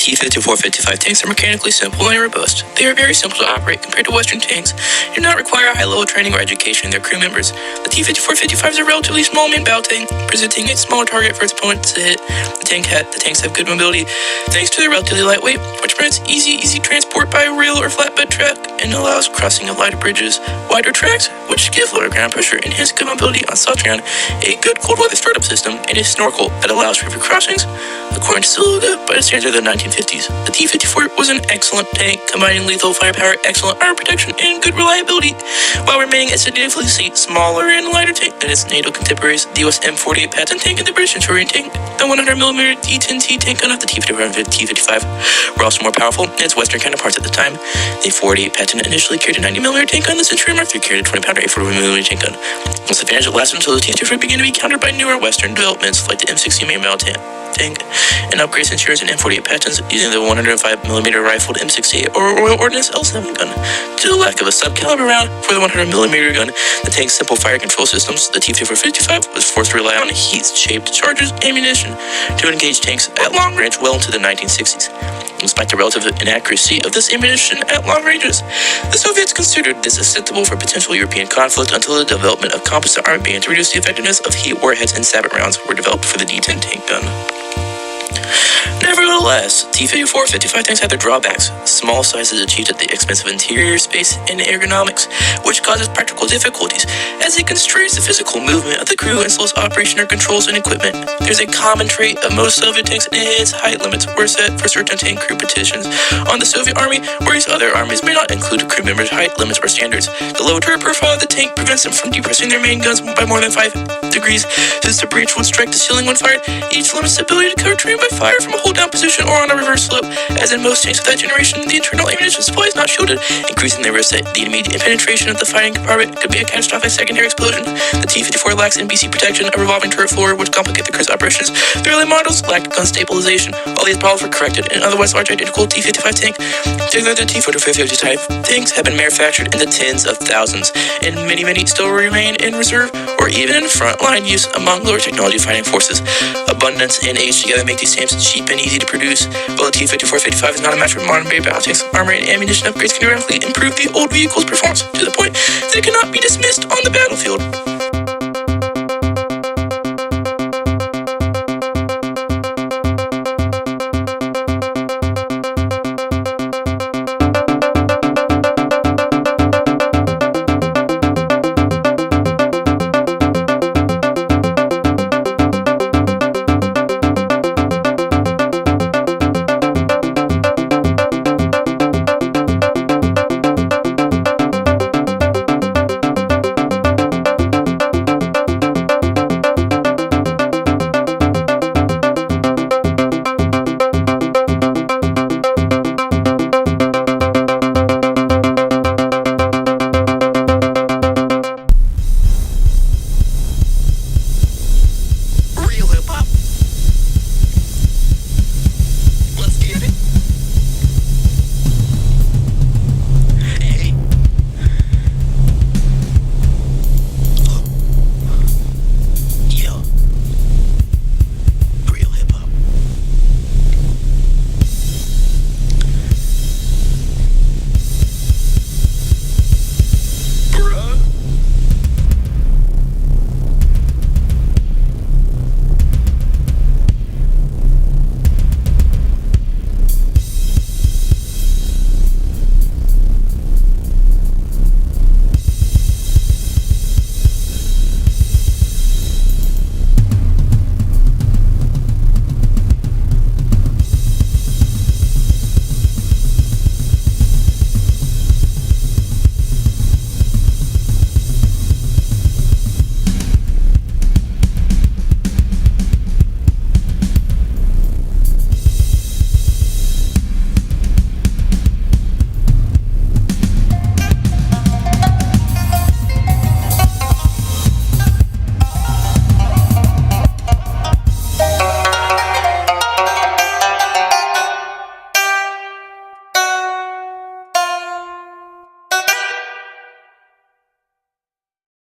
T-54-55 tanks are mechanically simple and robust. They are very simple to operate compared to Western tanks, and do not require high-level training or education in their crew members. The T-54-55 is a relatively small main battle tank, presenting a smaller target for its opponents to hit. The tanks have good mobility thanks to their relatively lightweight, which permits easy transport by rail or flatbed truck, and allows crossing of lighter bridges, wider tracks, which give lower ground pressure and hence good mobility on soft ground, a good cold weather startup system, and a snorkel that allows river crossings. According to Saluga, by the standards of the 1950s, the T-54 was an excellent tank, combining lethal firepower, excellent armor protection, and good reliability, while remaining a significantly smaller and lighter tank than its NATO contemporaries, the US M48 Patton tank and the British Centurion tank. The 100mm D-10T tank gun of the T-54 and T-55 were also more powerful than its Western counterparts at the time. The 48 Patton initially carried a 90mm tank gun, the Centurion Mark III carried a 20-pounder 840mm tank gun. This advantage lasted until the T-54 began to be countered by newer Western developments like the M60 main battle tank and upgrades Centurions and M48 Pattons using the 105mm rifled M68 or Royal Ordnance L7 gun. Due to the lack of a sub-caliber round for the 100mm gun, the tank's simple fire control systems, the T-54-55 was forced to rely on heat-shaped charges ammunition to engage tanks at long range well into the 1960s. Despite the relative inaccuracy of this ammunition at long ranges, the Soviets considered this acceptable for potential European conflict until the development of composite armor began to reduce the effectiveness of heat warheads and sabot rounds were developed for the D-10 tank gun. Nevertheless, T-54-55 tanks have their drawbacks. Small size is achieved at the expense of interior space and ergonomics, which causes practical difficulties, as it constrains the physical movement of the crew and slows operation or controls and equipment. There's a common trait of most Soviet tanks, and its height limits were set for certain tank crew petitions on the Soviet Army, whereas other armies may not include crew members' height limits or standards. The low turret profile of the tank prevents them from depressing their main guns by more than 5 degrees, since the breech would strike the ceiling when fired. Each limits the ability to cover terrain by fire from a hold-down position or on a reverse slope. As in most tanks of that generation, the internal ammunition supply is not shielded, increasing the risk that the immediate penetration of the fighting compartment could be a catastrophic secondary explosion. The T-54 lacks NBC protection, a revolving turret floor, which complicate the crew's operations. The early models lacked gun stabilization. All these problems were corrected, and otherwise large identical T-55 tank. Together, the T-54 type tanks have been manufactured in the tens of thousands, and many still remain in reserve or even in frontline use among lower technology fighting forces. Abundance and age together make these tanks cheap and easy to produce. While the T-54-55 is not a match for modern-day battle tanks, armor and ammunition upgrades can rapidly improve the old vehicle's performance to the point that it cannot be dismissed on the battlefield.